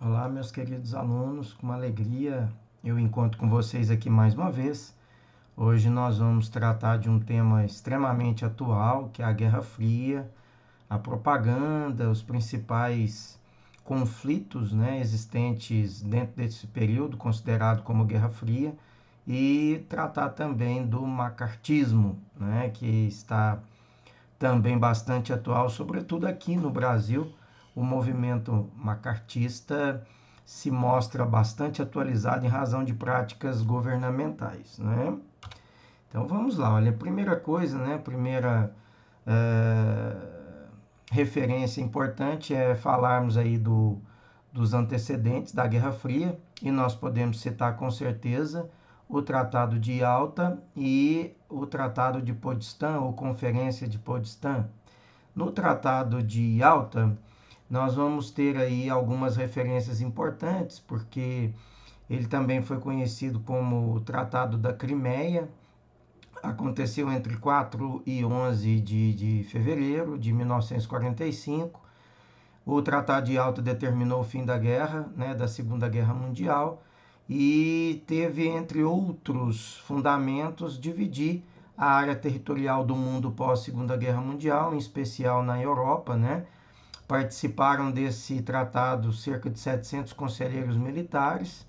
Olá, meus queridos alunos, com uma alegria eu encontro com vocês aqui mais uma vez. Hoje nós vamos tratar de um tema extremamente atual, que é a Guerra Fria, a propaganda, os principais conflitos, existentes dentro desse período, considerado como Guerra Fria, e tratar também do macartismo, que está também bastante atual, sobretudo aqui no Brasil. O movimento macartista se mostra bastante atualizado em razão de práticas governamentais, né? Então vamos lá, olha, a primeira coisa, né, a primeira eh, referência importante é falarmos aí dos antecedentes da Guerra Fria, e nós podemos citar com certeza o Tratado de Yalta e o Tratado de Potsdam, ou Conferência de Potsdam. No Tratado de Yalta, nós vamos ter aí algumas referências importantes, porque ele também foi conhecido como o Tratado da Crimeia. Aconteceu entre 4 e 11 de fevereiro de 1945. O Tratado de Yalta determinou o fim da guerra, da Segunda Guerra Mundial, e teve, entre outros fundamentos, dividir a área territorial do mundo pós-Segunda Guerra Mundial, em especial na Europa, né? Participaram desse tratado cerca de 700 conselheiros militares,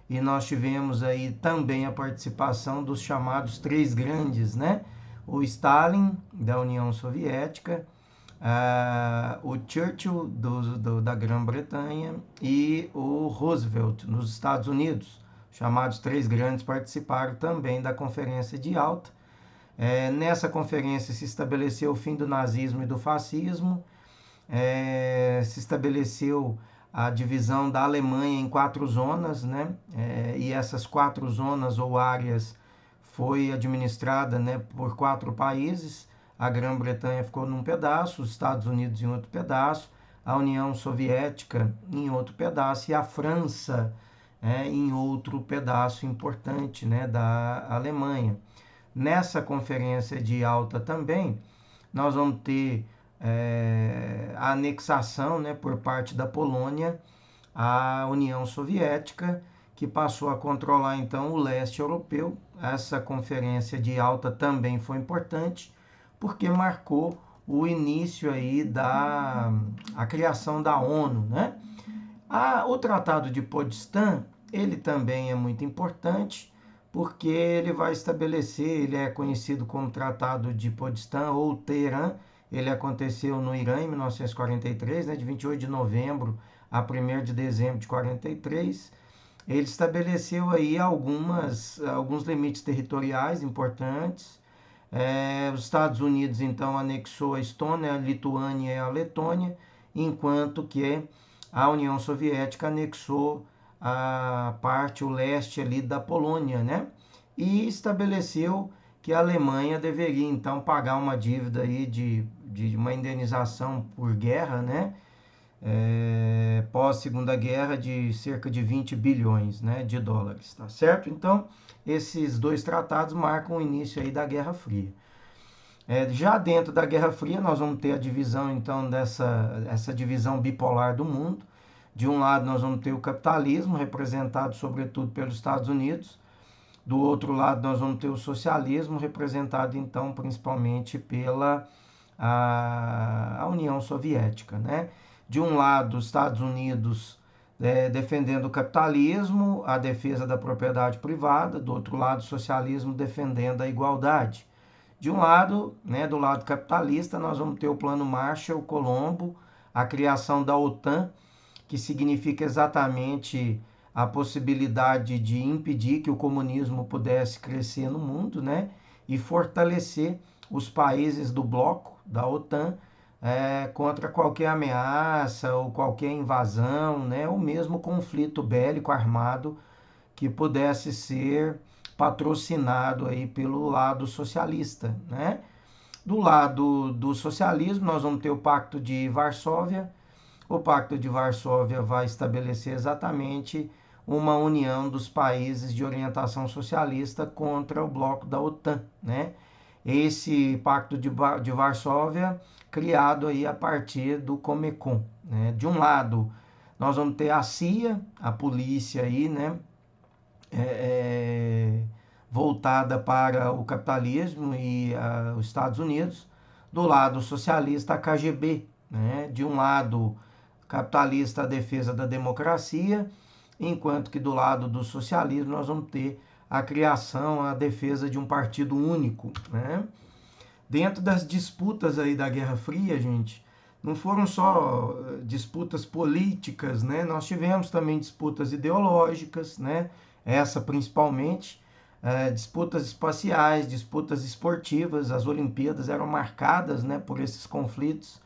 e nós tivemos aí também a participação dos chamados três grandes, né? O Stalin, da União Soviética, o Churchill, da Grã-Bretanha, e o Roosevelt, nos Estados Unidos. Chamados três grandes participaram também da Conferência de Yalta. Nessa conferência se estabeleceu o fim do nazismo e do fascismo, se estabeleceu a divisão da Alemanha em 4 zonas, né? E essas 4 zonas ou áreas foi administrada, né, por 4 países. A Grã-Bretanha ficou num pedaço, os Estados Unidos em outro pedaço, a União Soviética em outro pedaço e a França em outro pedaço importante, né, da Alemanha. Nessa conferência de Yalta também, nós vamos ter a anexação, né, por parte da Polônia à União Soviética, que passou a controlar então o leste europeu. Essa conferência de Yalta também foi importante, porque marcou o início aí a criação da ONU, né? O Tratado de Potsdam, ele também é muito importante, porque ele vai estabelecer, ele é conhecido como Tratado de Potsdam ou Teherã. Ele aconteceu no Irã em 1943, né, de 28 de novembro a 1º de dezembro de 43. Ele estabeleceu aí alguns limites territoriais importantes. Os Estados Unidos, então, anexou a Estônia, a Lituânia e a Letônia, enquanto que a União Soviética anexou a parte, o leste ali da Polônia, né? E estabeleceu que a Alemanha deveria, então, pagar uma dívida aí de uma indenização por guerra, né? Pós-Segunda Guerra, de cerca de 20 bilhões, né, de dólares, tá certo? Então, esses dois tratados marcam o início aí da Guerra Fria. Já dentro da Guerra Fria, nós vamos ter a divisão, então, essa divisão bipolar do mundo. De um lado, nós vamos ter o capitalismo, representado sobretudo pelos Estados Unidos. Do outro lado, nós vamos ter o socialismo, representado, então, principalmente pela a União Soviética, né? De um lado, os Estados Unidos defendendo o capitalismo, a defesa da propriedade privada. Do outro lado, o socialismo defendendo a igualdade. De um lado, né, do lado capitalista, nós vamos ter o Plano Marshall, Colombo, a criação da OTAN, que significa exatamente a possibilidade de impedir que o comunismo pudesse crescer no mundo, né, e fortalecer os países do bloco da OTAN contra qualquer ameaça ou qualquer invasão, né, ou mesmo conflito bélico armado que pudesse ser patrocinado aí pelo lado socialista, né? Do lado do socialismo, nós vamos ter o Pacto de Varsóvia. O Pacto de Varsóvia vai estabelecer exatamente uma união dos países de orientação socialista contra o bloco da OTAN, né? Esse Pacto de Varsóvia criado aí a partir do Comecon, né? De um lado, Nós vamos ter a CIA, a polícia aí, né, voltada para o capitalismo e os Estados Unidos. Do lado socialista, a KGB, né? De um lado capitalista, a defesa da democracia, enquanto que do lado do socialismo nós vamos ter a criação, a defesa de um partido único, né? Dentro das disputas aí da Guerra Fria, gente, não foram só disputas políticas, né? Nós tivemos também disputas ideológicas, né? Essa principalmente, disputas espaciais, disputas esportivas, as Olimpíadas eram marcadas, né, por esses conflitos,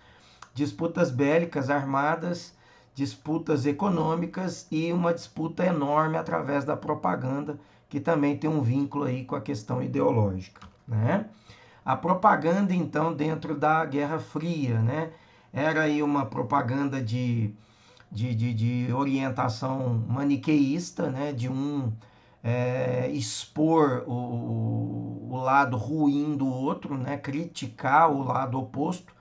disputas bélicas armadas, disputas econômicas e uma disputa enorme através da propaganda, que também tem um vínculo aí com a questão ideológica, né? A propaganda, então, dentro da Guerra Fria, né? Era aí uma propaganda de orientação maniqueísta, né? De expor o lado ruim do outro, né? Criticar o lado oposto,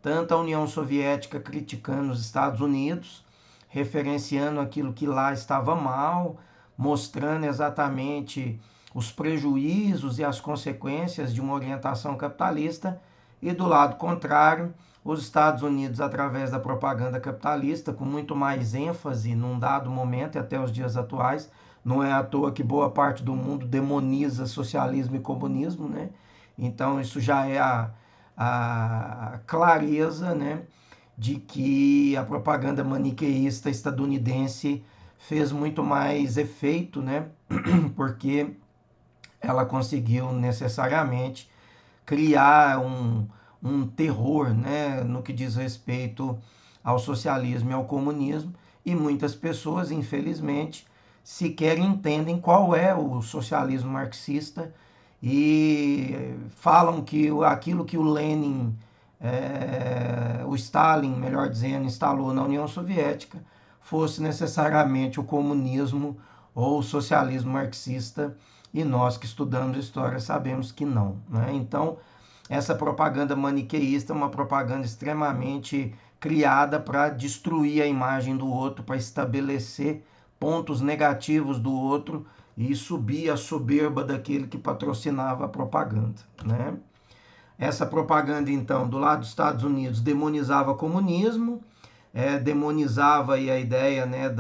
tanto a União Soviética criticando os Estados Unidos, referenciando aquilo que lá estava mal, mostrando exatamente os prejuízos e as consequências de uma orientação capitalista, e do lado contrário, os Estados Unidos, através da propaganda capitalista, com muito mais ênfase num dado momento e até os dias atuais. Não é à toa que boa parte do mundo demoniza socialismo e comunismo, né? Então isso já é a clareza, né, de que a propaganda maniqueísta estadunidense fez muito mais efeito, né, porque ela conseguiu necessariamente criar um terror, né, no que diz respeito ao socialismo e ao comunismo, e muitas pessoas, infelizmente, sequer entendem qual é o socialismo marxista e falam que aquilo que o Lenin, o Stalin, melhor dizendo, instalou na União Soviética, fosse necessariamente o comunismo ou o socialismo marxista, e nós que estudamos história sabemos que não, né? Então, essa propaganda maniqueísta é uma propaganda extremamente criada para destruir a imagem do outro, para estabelecer pontos negativos do outro e subir a soberba daquele que patrocinava a propaganda, né? Essa propaganda, então, do lado dos Estados Unidos, demonizava o comunismo, demonizava aí a ideia, né,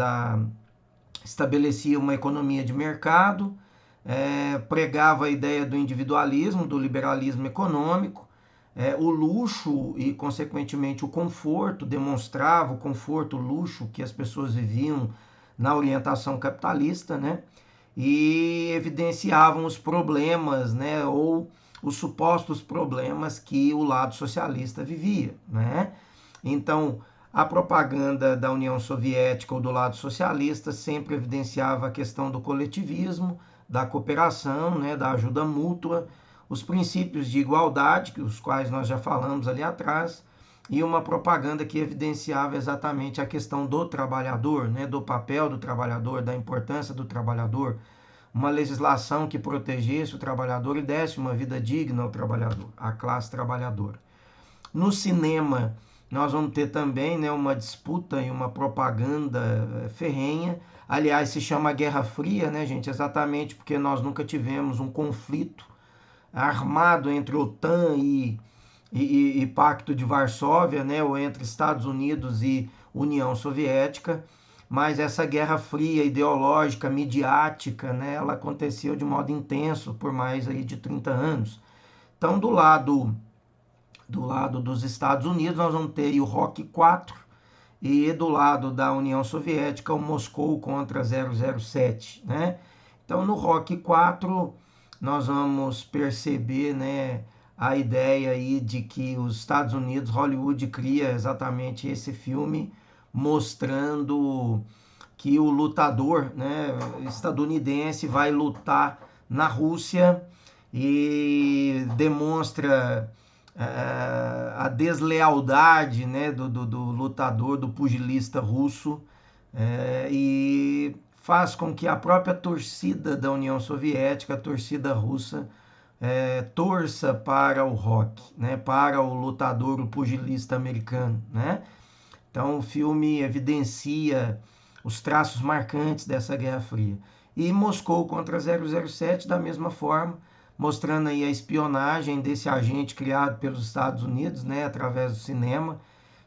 estabelecia uma economia de mercado, pregava a ideia do individualismo, do liberalismo econômico, o luxo e, consequentemente, o conforto, demonstrava o conforto, o luxo que as pessoas viviam na orientação capitalista, né? E evidenciavam os problemas, né, ou os supostos problemas que o lado socialista vivia, né? Então, a propaganda da União Soviética ou do lado socialista sempre evidenciava a questão do coletivismo, da cooperação, né, da ajuda mútua, os princípios de igualdade, os quais nós já falamos ali atrás, e uma propaganda que evidenciava exatamente a questão do trabalhador, né, do papel do trabalhador, da importância do trabalhador, uma legislação que protegesse o trabalhador e desse uma vida digna ao trabalhador, à classe trabalhadora. No cinema, nós vamos ter também, né, uma disputa e uma propaganda ferrenha. Aliás, se chama Guerra Fria, né, gente? Exatamente porque nós nunca tivemos um conflito armado entre OTAN e Pacto de Varsóvia, né, ou entre Estados Unidos e União Soviética. Mas essa Guerra Fria, ideológica, midiática, né, ela aconteceu de modo intenso por mais aí de 30 anos. Então, do lado dos Estados Unidos, nós vamos ter o Rock 4, e do lado da União Soviética, o Moscou contra 007, né? Então, no Rock 4, nós vamos perceber, né, a ideia aí de que os Estados Unidos, Hollywood, cria exatamente esse filme mostrando que o lutador, né, estadunidense vai lutar na Rússia e demonstra a deslealdade, né, do lutador, do pugilista russo, e faz com que a própria torcida da União Soviética, a torcida russa, torça para o Rock, né, para o lutador, o pugilista americano, né? Então, o filme evidencia os traços marcantes dessa Guerra Fria. E Moscou contra 007 da mesma forma, mostrando aí a espionagem desse agente criado pelos Estados Unidos, né, através do cinema,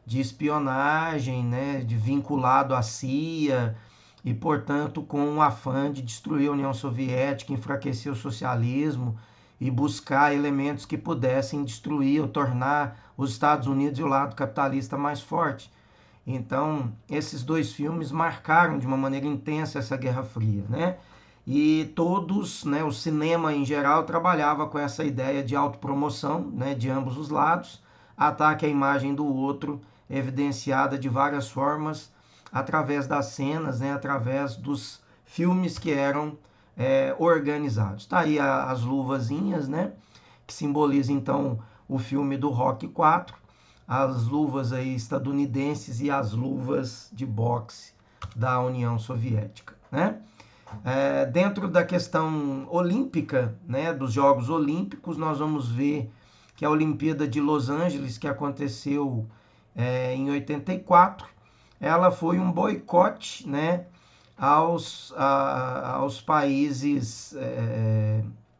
de espionagem, né, de vinculado à CIA e, portanto, com um afã de destruir a União Soviética, enfraquecer o socialismo e buscar elementos que pudessem destruir ou tornar os Estados Unidos e o lado capitalista mais forte. Então, esses dois filmes marcaram de uma maneira intensa essa Guerra Fria, né? E todos, né, o cinema em geral trabalhava com essa ideia de autopromoção, né, de ambos os lados, ataque à imagem do outro, evidenciada de várias formas, através das cenas, né, através dos filmes que eram organizados. Tá aí as luvazinhas, né, que simboliza então o filme do Rocky 4, as luvas aí estadunidenses e as luvas de boxe da União Soviética, né? Dentro da questão olímpica, né, dos Jogos Olímpicos, nós vamos ver que a Olimpíada de Los Angeles, que aconteceu em 84, ela foi um boicote, né, aos países,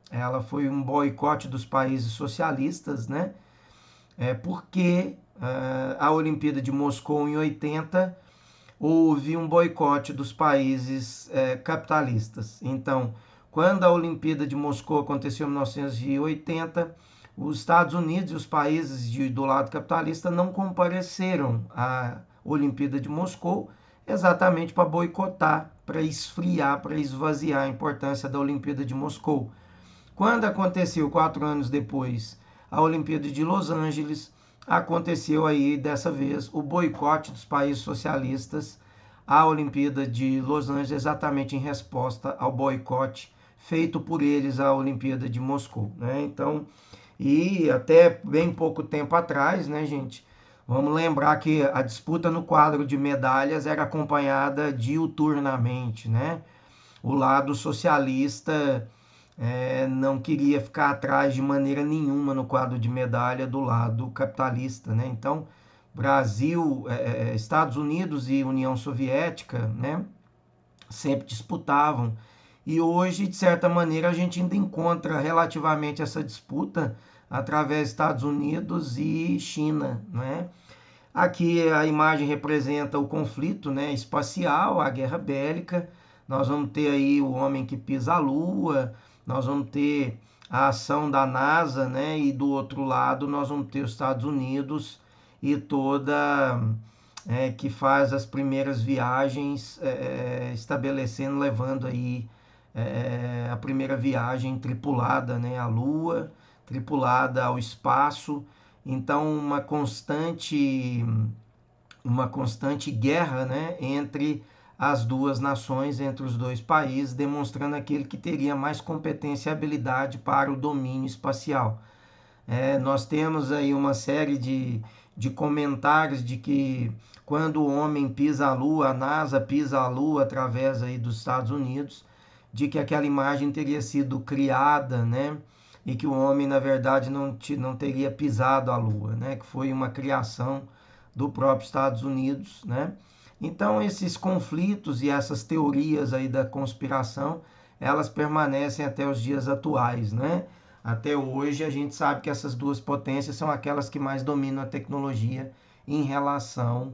ela foi um boicote dos países socialistas, né, porque a Olimpíada de Moscou em 80 houve um boicote dos países capitalistas. Então, quando a Olimpíada de Moscou aconteceu em 1980, os Estados Unidos e os países do lado capitalista não compareceram à Olimpíada de Moscou, exatamente para boicotar, para esfriar, para esvaziar a importância da Olimpíada de Moscou. Quando aconteceu 4 anos depois a Olimpíada de Los Angeles, aconteceu aí dessa vez o boicote dos países socialistas à Olimpíada de Los Angeles, exatamente em resposta ao boicote feito por eles à Olimpíada de Moscou, né? Então, e até bem pouco tempo atrás, né, gente? Vamos lembrar que a disputa no quadro de medalhas era acompanhada diuturnamente, né? O lado socialista não queria ficar atrás de maneira nenhuma no quadro de medalha do lado capitalista, né? Então, Brasil, Estados Unidos e União Soviética, né, sempre disputavam. E hoje, de certa maneira, a gente ainda encontra relativamente essa disputa através dos Estados Unidos e China, né? Aqui a imagem representa o conflito, né, espacial, a guerra bélica. Nós vamos ter aí o homem que pisa a Lua, nós vamos ter a ação da NASA, né, e do outro lado nós vamos ter os Estados Unidos e toda que faz as primeiras viagens, estabelecendo, levando aí a primeira viagem tripulada, né, à Lua, tripulada ao espaço. Então, uma constante guerra, né, entre as duas nações, entre os dois países, demonstrando aquele que teria mais competência e habilidade para o domínio espacial. Nós temos aí uma série de comentários de que quando o homem pisa a Lua, a NASA pisa a Lua através aí dos Estados Unidos, de que aquela imagem teria sido criada, né? E que o homem, na verdade, não teria pisado a Lua, né? Que foi uma criação do próprio Estados Unidos, né? Então, esses conflitos e essas teorias aí da conspiração, elas permanecem até os dias atuais, né? Até hoje, a gente sabe que essas duas potências são aquelas que mais dominam a tecnologia em relação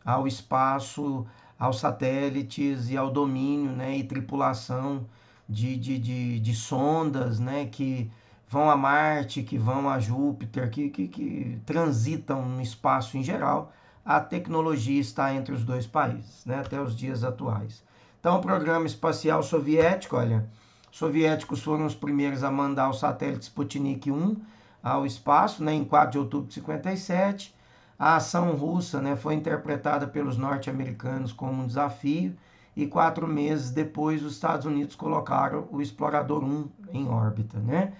ao espaço, aos satélites e ao domínio, né, e tripulação de sondas, né, que vão a Marte, que vão a Júpiter, que transitam no espaço em geral. A tecnologia está entre os dois países, né, até os dias atuais. Então, o programa espacial soviético, olha, os soviéticos foram os primeiros a mandar o satélite Sputnik 1 ao espaço, né, em 4 de outubro de 57. A ação russa, né, foi interpretada pelos norte-americanos como um desafio e 4 meses depois os Estados Unidos colocaram o Explorador 1 em órbita, né?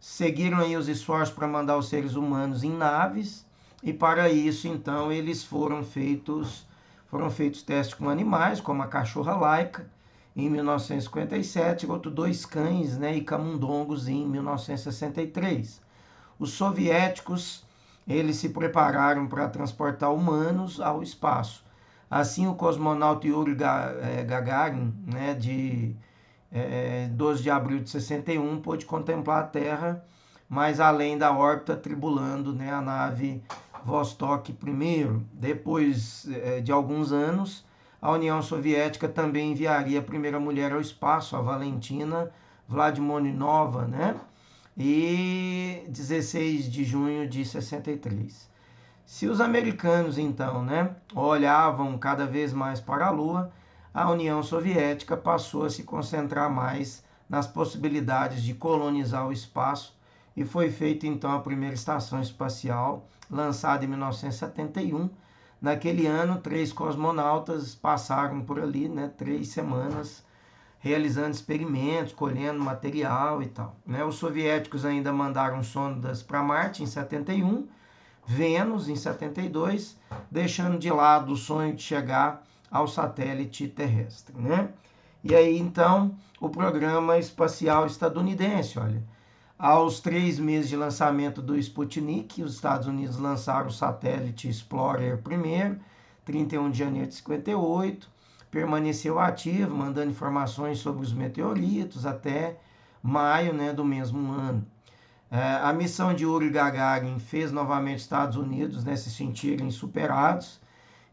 Seguiram aí os esforços para mandar os seres humanos em naves e para isso então eles foram feitos testes com animais, como a cachorra Laika em 1957, outros 2 cães, né, e camundongos em 1963. Os soviéticos eles se prepararam para transportar humanos ao espaço. Assim, o cosmonauta Yuri Gagarin, né, de 12 de abril de 61, pôde contemplar a Terra, mais além da órbita, tribulando, né, a nave Vostok 1. Depois de alguns anos, a União Soviética também enviaria a primeira mulher ao espaço, a Valentina Vladimonova, né? E 16 de junho de 63. Se os americanos, então, né, olhavam cada vez mais para a Lua, a União Soviética passou a se concentrar mais nas possibilidades de colonizar o espaço e foi feita, então, a primeira estação espacial, lançada em 1971. Naquele ano, 3 cosmonautas passaram por ali, né, 3 semanas, realizando experimentos, colhendo material e tal, né? Os soviéticos ainda mandaram sondas para Marte em 71, Vênus em 72, deixando de lado o sonho de chegar ao satélite terrestre, né? E aí, então, o programa espacial estadunidense, olha, aos 3 meses de lançamento do Sputnik, os Estados Unidos lançaram o satélite Explorer 1, 31 de janeiro de 58, permaneceu ativo, mandando informações sobre os meteoritos até maio, né, do mesmo ano. A missão de Yuri Gagarin fez novamente os Estados Unidos, né, se sentirem superados,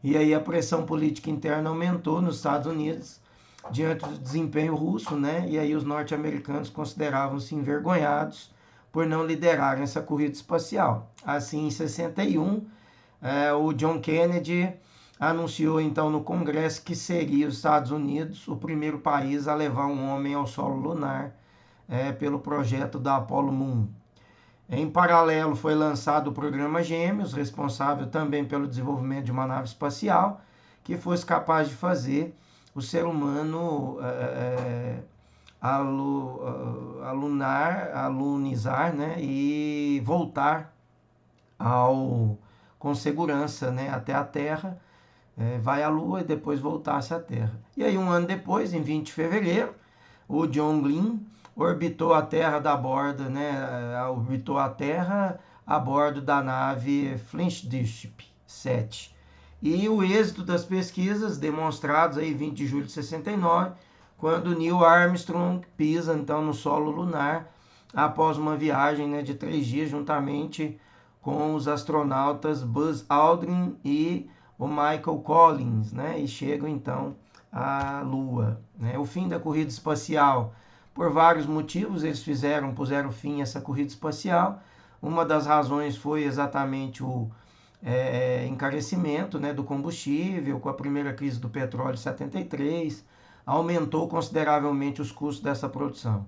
e aí a pressão política interna aumentou nos Estados Unidos diante do desempenho russo, né, e aí os norte-americanos consideravam-se envergonhados por não liderarem essa corrida espacial. Assim, em 61, o John Kennedy anunciou então no Congresso que seria os Estados Unidos o primeiro país a levar um homem ao solo lunar pelo projeto da Apollo Moon. Em paralelo, foi lançado o programa Gêmeos, responsável também pelo desenvolvimento de uma nave espacial que fosse capaz de fazer o ser humano alunizar, né, e voltar com segurança, né, até a Terra, vai à Lua e depois voltasse à Terra. E aí, um ano depois, em 20 de fevereiro, o John Glenn orbitou a Terra orbitou a Terra a bordo da nave Flagship 7. E o êxito das pesquisas demonstrados aí 20 de julho de 69, quando Neil Armstrong pisa então no solo lunar após uma viagem, né, de 3 dias juntamente com os astronautas Buzz Aldrin e o Michael Collins, né, e chegam então à Lua, né? O fim da corrida espacial, por vários motivos, eles puseram fim a essa corrida espacial. Uma das razões foi exatamente o encarecimento, né, do combustível, com a primeira crise do petróleo em 73, aumentou consideravelmente os custos dessa produção.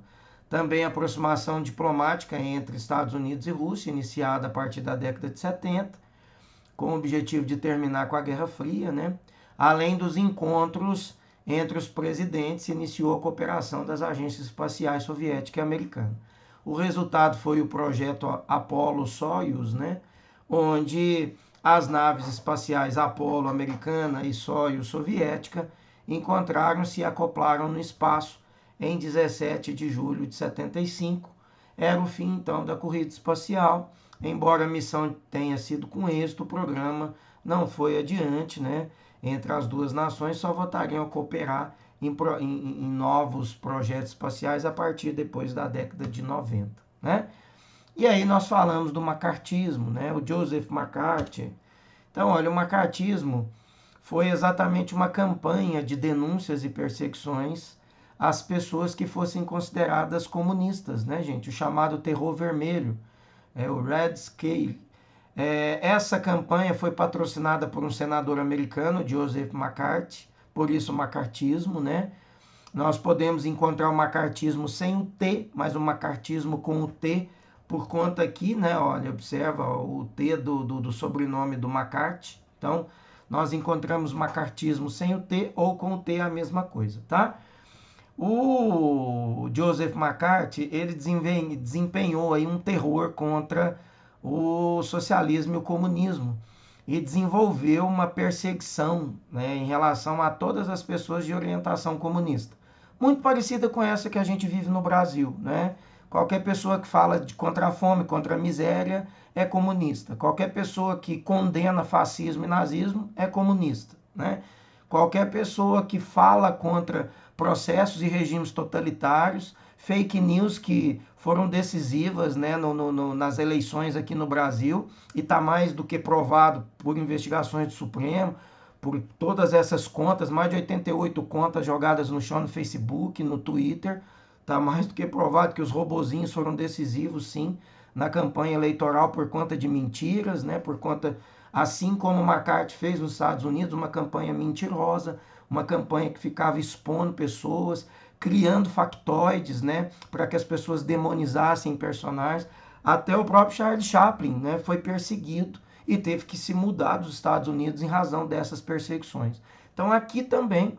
Também a aproximação diplomática entre Estados Unidos e Rússia, iniciada a partir da década de 70, com o objetivo de terminar com a Guerra Fria, né? Além dos encontros entre os presidentes, iniciou a cooperação das agências espaciais soviética e americana. O resultado foi o projeto Apollo-Soyuz, né, onde as naves espaciais Apollo americana e Soyuz soviética encontraram-se e acoplaram no espaço em 17 de julho de 75. Era o fim, então, da corrida espacial. Embora a missão tenha sido com êxito, o programa não foi adiante, né? Entre as duas nações só voltariam a cooperar em novos projetos espaciais a partir depois da década de 90, né? E aí nós falamos do macartismo, né? O Joseph McCarthy. Então, olha, o macartismo foi exatamente uma campanha de denúncias e perseguições às pessoas que fossem consideradas comunistas, né, gente? O chamado terror vermelho, o Red Scare. Essa campanha foi patrocinada por um senador americano, Joseph McCarthy, por isso o macartismo, né? Nós podemos encontrar o macartismo sem o T, mas o macartismo com o T, por conta aqui, né? Olha, observa o T do sobrenome do McCarthy. Então, nós encontramos macartismo sem o T ou com o T a mesma coisa, tá? O Joseph McCarthy, ele desempenhou aí um terror contra o socialismo e o comunismo e desenvolveu uma perseguição, né, em relação a todas as pessoas de orientação comunista, muito parecida com essa que a gente vive no Brasil, né? Qualquer pessoa que fala contra a fome, contra a miséria, é comunista. Qualquer pessoa que condena fascismo e nazismo é comunista, né? Qualquer pessoa que fala contra processos e regimes totalitários, fake news que foram decisivas, né, nas eleições aqui no Brasil, e está mais do que provado por investigações do Supremo, por todas essas contas, mais de 88 contas jogadas no chão no Facebook, no Twitter. Está mais do que provado que os robozinhos foram decisivos, sim, na campanha eleitoral por conta de mentiras, né? Por conta, assim como o McCarthy fez nos Estados Unidos, uma campanha mentirosa, uma campanha que ficava expondo pessoas, criando factoides, né? Para que as pessoas demonizassem personagens. Até o próprio Charles Chaplin, né? Foi perseguido e teve que se mudar dos Estados Unidos em razão dessas perseguições. Então aqui também,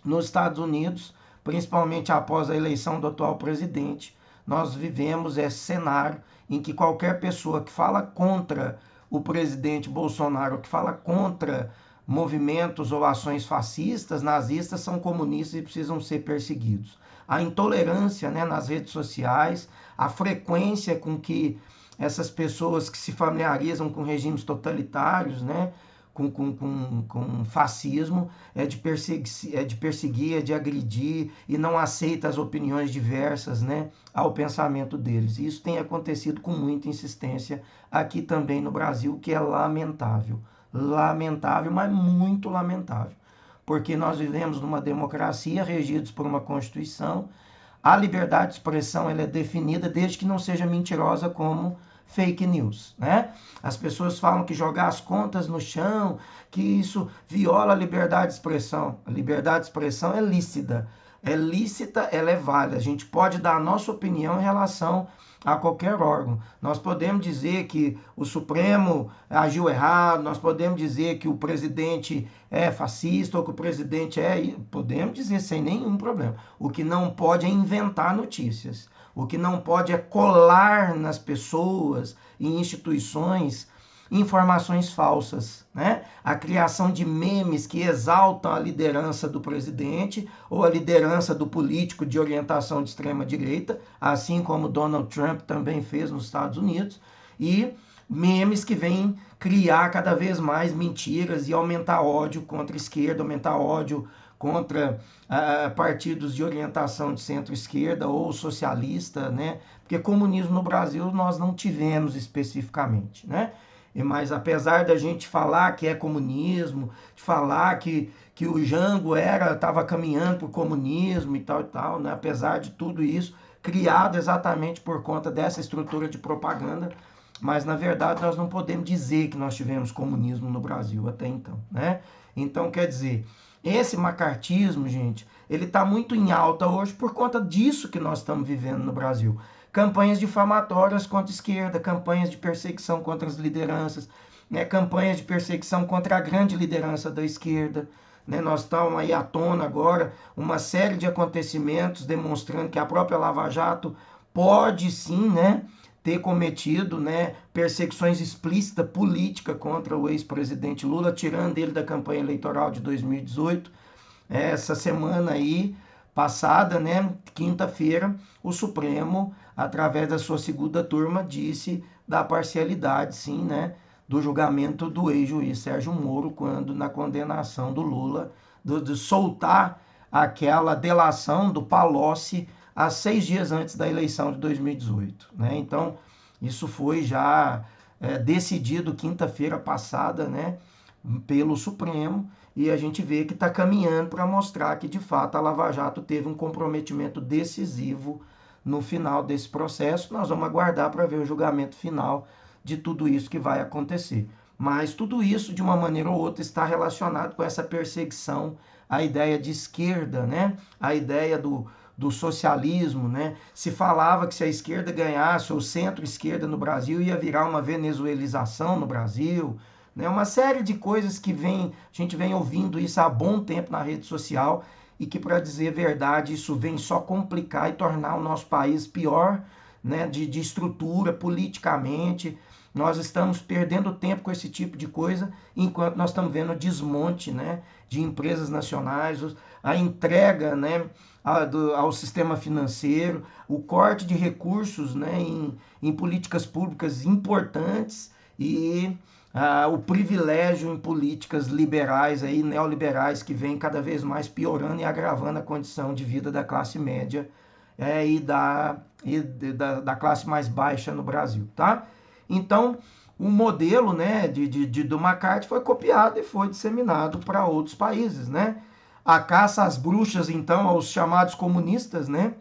nos Estados Unidos, principalmente após a eleição do atual presidente, nós vivemos esse cenário em que qualquer pessoa que fala contra o presidente Bolsonaro, que fala contra movimentos ou ações fascistas, nazistas, são comunistas e precisam ser perseguidos. A intolerância, né, nas redes sociais, a frequência com que essas pessoas que se familiarizam com regimes totalitários, né, com fascismo, é de perseguir, é de agredir e não aceita as opiniões diversas, né, ao pensamento deles. Isso tem acontecido com muita insistência aqui também no Brasil, que é lamentável. Lamentável, mas muito lamentável. Porque nós vivemos numa democracia regidos por uma Constituição. A liberdade de expressão ela é definida desde que não seja mentirosa como fake news, né? As pessoas falam que jogar as contas no chão, que isso viola a liberdade de expressão. A liberdade de expressão é lícita. É lícita, ela é válida. A gente pode dar a nossa opinião em relação a qualquer órgão. Nós podemos dizer que o Supremo agiu errado, nós podemos dizer que o presidente é fascista ou que o presidente é... Podemos dizer sem nenhum problema. O que não pode é inventar notícias. O que não pode é colar nas pessoas e instituições informações falsas, né? A criação de memes que exaltam a liderança do presidente ou a liderança do político de orientação de extrema direita, assim como Donald Trump também fez nos Estados Unidos, e memes que vêm criar cada vez mais mentiras e aumentar ódio contra a esquerda, aumentar ódio contra partidos de orientação de centro-esquerda ou socialista, né? Porque comunismo no Brasil nós não tivemos especificamente, né? Mas apesar da gente falar que é comunismo, de falar que o Jango estava caminhando para o comunismo e tal, né? Apesar de tudo isso, criado exatamente por conta dessa estrutura de propaganda, mas na verdade nós não podemos dizer que nós tivemos comunismo no Brasil até então, né? Então, quer dizer, esse macartismo, gente, ele está muito em alta hoje por conta disso que nós estamos vivendo no Brasil. Campanhas difamatórias contra a esquerda, campanhas de perseguição contra as lideranças, né? Campanhas de perseguição contra a grande liderança da esquerda. Né? Nós estamos aí à tona agora uma série de acontecimentos demonstrando que a própria Lava Jato pode sim, né, ter cometido, né, perseguições explícitas políticas contra o ex-presidente Lula, tirando ele da campanha eleitoral de 2018. Essa semana aí passada, né, quinta-feira, o Supremo, através da sua segunda turma, disse da parcialidade, sim, né, do julgamento do ex-juiz Sérgio Moro, quando na condenação do Lula, de soltar aquela delação do Palocci há 6 dias antes da eleição de 2018. Né? Então, isso foi já decidido quinta-feira passada, né, pelo Supremo, e a gente vê que está caminhando para mostrar que, de fato, a Lava Jato teve um comprometimento decisivo no final desse processo. Nós vamos aguardar para ver o julgamento final de tudo isso que vai acontecer. Mas tudo isso, de uma maneira ou outra, está relacionado com essa perseguição à ideia de esquerda, né? A ideia do socialismo, né? Se falava que se a esquerda ganhasse, ou centro-esquerda no Brasil, ia virar uma venezuelização no Brasil, né? Uma série de coisas que a gente vem ouvindo isso há bom tempo na rede social e que, para dizer a verdade, isso vem só complicar e tornar o nosso país pior, né? de estrutura, politicamente. Nós estamos perdendo tempo com esse tipo de coisa, enquanto nós estamos vendo desmonte, né, de empresas nacionais, a entrega, né, ao sistema financeiro, o corte de recursos, né, em políticas públicas importantes e o privilégio em políticas liberais, aí, neoliberais, que vem cada vez mais piorando e agravando a condição de vida da classe média da classe mais baixa no Brasil, tá? Então, o modelo, né, do McCarthy foi copiado e foi disseminado para outros países, né? A caça às bruxas, então, aos chamados comunistas, né?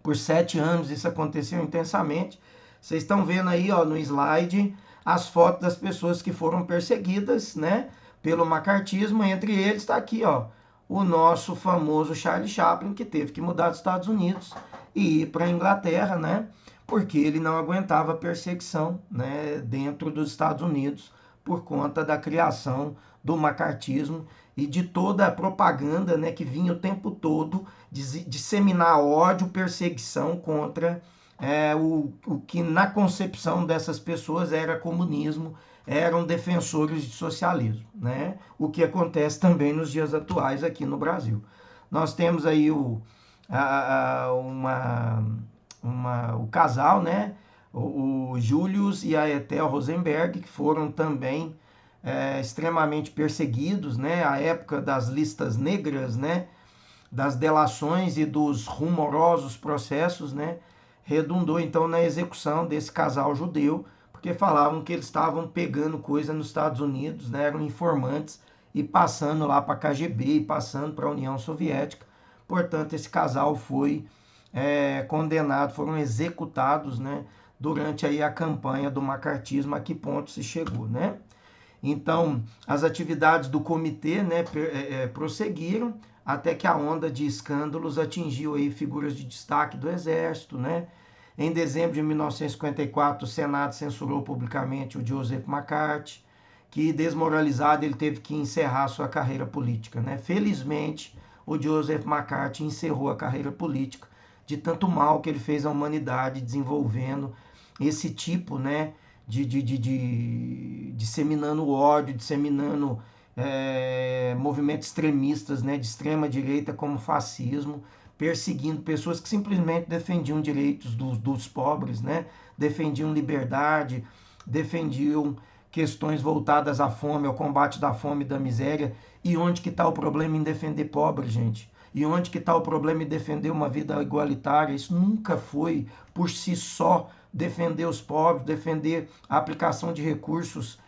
Por 7 anos isso aconteceu intensamente. Vocês estão vendo aí, ó, no slide as fotos das pessoas que foram perseguidas, né, pelo macartismo. Entre eles está aqui, ó, o nosso famoso Charlie Chaplin, que teve que mudar dos Estados Unidos e ir para a Inglaterra, né, porque ele não aguentava a perseguição, né, dentro dos Estados Unidos por conta da criação do macartismo e de toda a propaganda, né, que vinha o tempo todo disseminar ódio, perseguição contra o que na concepção dessas pessoas era comunismo, eram defensores de socialismo, né? O que acontece também nos dias atuais aqui no Brasil. Nós temos aí o casal, né? O Julius e a Ethel Rosenberg, que foram também extremamente perseguidos, né? A época das listas negras, né? Das delações e dos rumorosos processos, né? Redundou então na execução desse casal judeu, porque falavam que eles estavam pegando coisa nos Estados Unidos, né? Eram informantes e passando lá para a KGB e passando para a União Soviética. Portanto, esse casal foi condenado, foram executados, né? Durante aí a campanha do macartismo, a que ponto se chegou, né? Então, as atividades do comitê, né, prosseguiram até que a onda de escândalos atingiu aí figuras de destaque do Exército, né? Em dezembro de 1954, o Senado censurou publicamente o Joseph McCarthy, que, desmoralizado, ele teve que encerrar sua carreira política, né? Felizmente, o Joseph McCarthy encerrou a carreira política de tanto mal que ele fez à humanidade desenvolvendo esse tipo, né, disseminando ódio, disseminando movimentos extremistas, né, de extrema direita como fascismo, perseguindo pessoas que simplesmente defendiam direitos dos pobres, né, defendiam liberdade, defendiam questões voltadas à fome, ao combate da fome e da miséria. E onde que está o problema em defender pobre, gente? E onde que está o problema em defender uma vida igualitária? Isso nunca foi, por si só, defender os pobres, defender a aplicação de recursos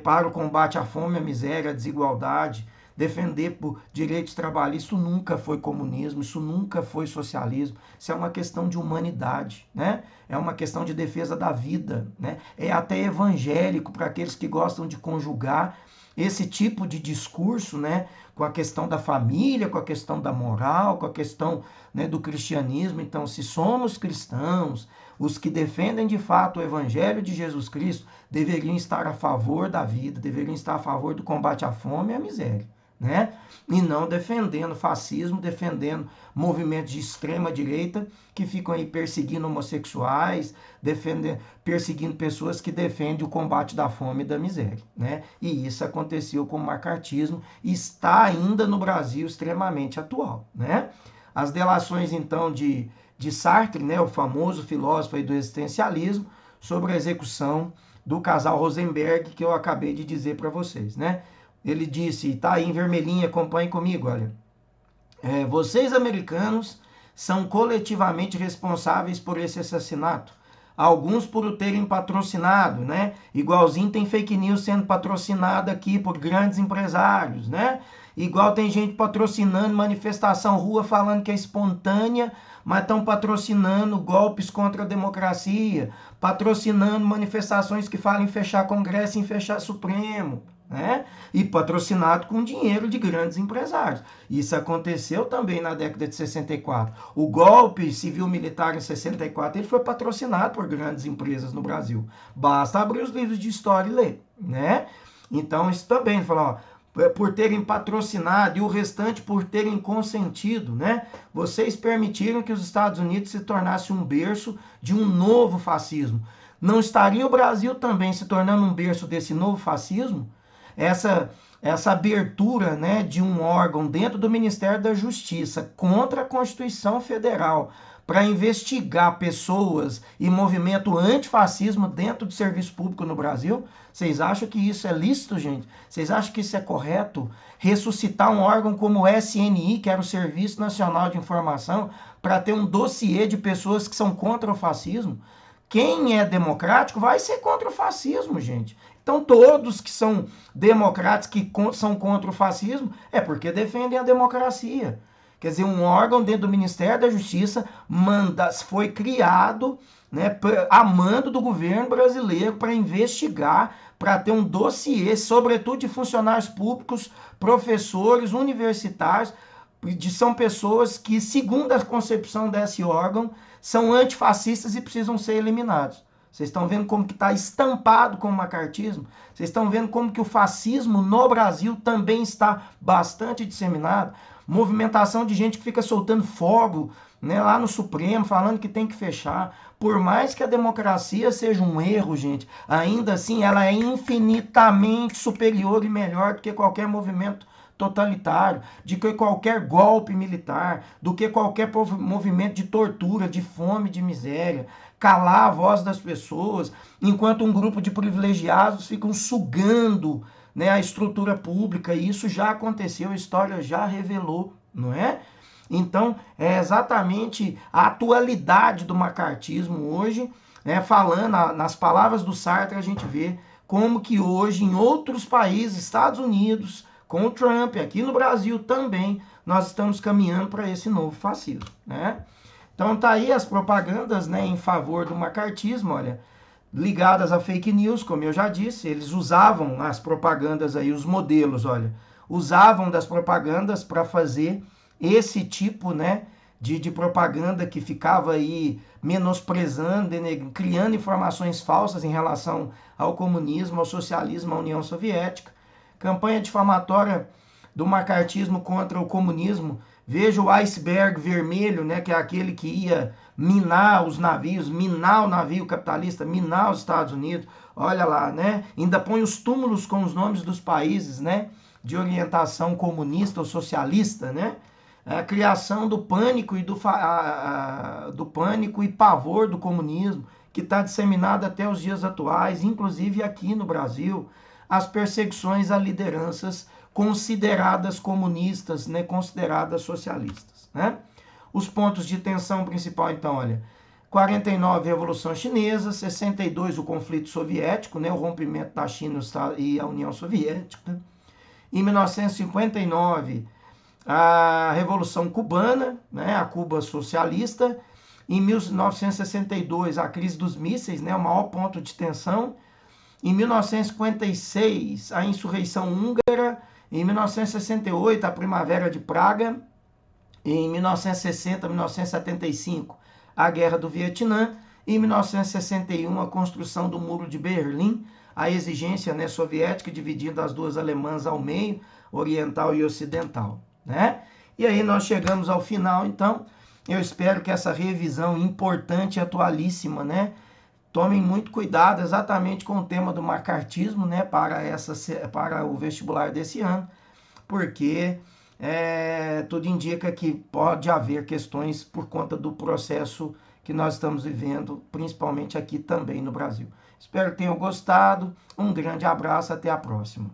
para o combate à fome, à miséria, à desigualdade, defender por direitos trabalhistas. Isso nunca foi comunismo, isso nunca foi socialismo. Isso é uma questão de humanidade, né? É uma questão de defesa da vida, né? É até evangélico para aqueles que gostam de conjugar esse tipo de discurso, né, com a questão da família, com a questão da moral, com a questão, né, do cristianismo. Então, se somos cristãos, os que defendem de fato o evangelho de Jesus Cristo deveriam estar a favor da vida, deveriam estar a favor do combate à fome e à miséria, né? E não defendendo fascismo, defendendo movimentos de extrema direita que ficam aí perseguindo homossexuais, perseguindo pessoas que defendem o combate da fome e da miséria, né? E isso aconteceu com o macartismo e está ainda no Brasil extremamente atual, né? As delações então de Sartre, né, o famoso filósofo aí do existencialismo, sobre a execução do casal Rosenberg, que eu acabei de dizer para vocês, né? Ele disse, tá aí em vermelhinho, acompanhe comigo, olha. Vocês americanos são coletivamente responsáveis por esse assassinato. Alguns por o terem patrocinado, né? Igualzinho tem fake news sendo patrocinada aqui por grandes empresários, né? Igual tem gente patrocinando manifestação rua falando que é espontânea, mas estão patrocinando golpes contra a democracia, patrocinando manifestações que falam em fechar Congresso e em fechar Supremo, né? E patrocinado com dinheiro de grandes empresários. Isso aconteceu também na década de 64. O golpe civil-militar em 64 ele foi patrocinado por grandes empresas no Brasil. Basta abrir os livros de história e ler, né? Então isso também, falar, por terem patrocinado e o restante por terem consentido, né? Vocês permitiram que os Estados Unidos se tornasse um berço de um novo fascismo. Não estaria o Brasil também se tornando um berço desse novo fascismo? essa abertura, né, de um órgão dentro do Ministério da Justiça contra a Constituição Federal para investigar pessoas e movimento antifascismo dentro do serviço público no Brasil, vocês acham que isso é lícito, gente? Vocês acham que isso é correto? Ressuscitar um órgão como o SNI, que era o Serviço Nacional de Informação, para ter um dossiê de pessoas que são contra o fascismo? Quem é democrático vai ser contra o fascismo, gente. Então, todos que são democratas, que são contra o fascismo, é porque defendem a democracia. Quer dizer, um órgão dentro do Ministério da Justiça foi criado, né, a mando do governo brasileiro para investigar, para ter um dossiê, sobretudo de funcionários públicos, professores, universitários, são pessoas que, segundo a concepção desse órgão, são antifascistas e precisam ser eliminados. Vocês estão vendo como que está estampado com o macartismo? Vocês estão vendo como que o fascismo no Brasil também está bastante disseminado? Movimentação de gente que fica soltando fogo, né, lá no Supremo, falando que tem que fechar. Por mais que a democracia seja um erro, gente, ainda assim ela é infinitamente superior e melhor do que qualquer movimento totalitário, de que qualquer golpe militar, do que qualquer movimento de tortura, de fome, de miséria, calar a voz das pessoas, enquanto um grupo de privilegiados ficam sugando, né, a estrutura pública, e isso já aconteceu, a história já revelou, não é? Então, é exatamente a atualidade do macartismo hoje, né, falando nas palavras do Sartre, a gente vê como que hoje em outros países, Estados Unidos, com o Trump, aqui no Brasil também, nós estamos caminhando para esse novo fascismo, né? Então tá aí as propagandas, né, em favor do macartismo, olha, ligadas a fake news, como eu já disse, eles usavam as propagandas aí, os modelos, olha, usavam das propagandas para fazer esse tipo, né, de propaganda que ficava aí menosprezando, criando informações falsas em relação ao comunismo, ao socialismo, à União Soviética. Campanha difamatória do macartismo contra o comunismo. Veja o iceberg vermelho, né, que é aquele que ia minar os navios, minar o navio capitalista, minar os Estados Unidos. Olha lá, né? Ainda põe os túmulos com os nomes dos países, né, de orientação comunista ou socialista, né? A criação do pânico e do pânico e pavor do comunismo, que está disseminado até os dias atuais, inclusive aqui no Brasil. As perseguições a lideranças consideradas comunistas, né, consideradas socialistas, né? Os pontos de tensão principal, então, olha, 49, Revolução Chinesa, 62, o conflito soviético, né, o rompimento da China e a União Soviética. Em 1959, a Revolução Cubana, né, a Cuba socialista. Em 1962, a crise dos mísseis, né, o maior ponto de tensão. Em 1956, a insurreição húngara. Em 1968, a Primavera de Praga. Em 1960, 1975, a Guerra do Vietnã. Em 1961, a construção do Muro de Berlim, a exigência, né, soviética dividindo as duas alemãs ao meio, oriental e ocidental, né? E aí nós chegamos ao final, então. Eu espero que essa revisão importante e atualíssima, né, tomem muito cuidado exatamente com o tema do macartismo, né, para o vestibular desse ano, porque tudo indica que pode haver questões por conta do processo que nós estamos vivendo, principalmente aqui também no Brasil. Espero que tenham gostado. Um grande abraço, até a próxima.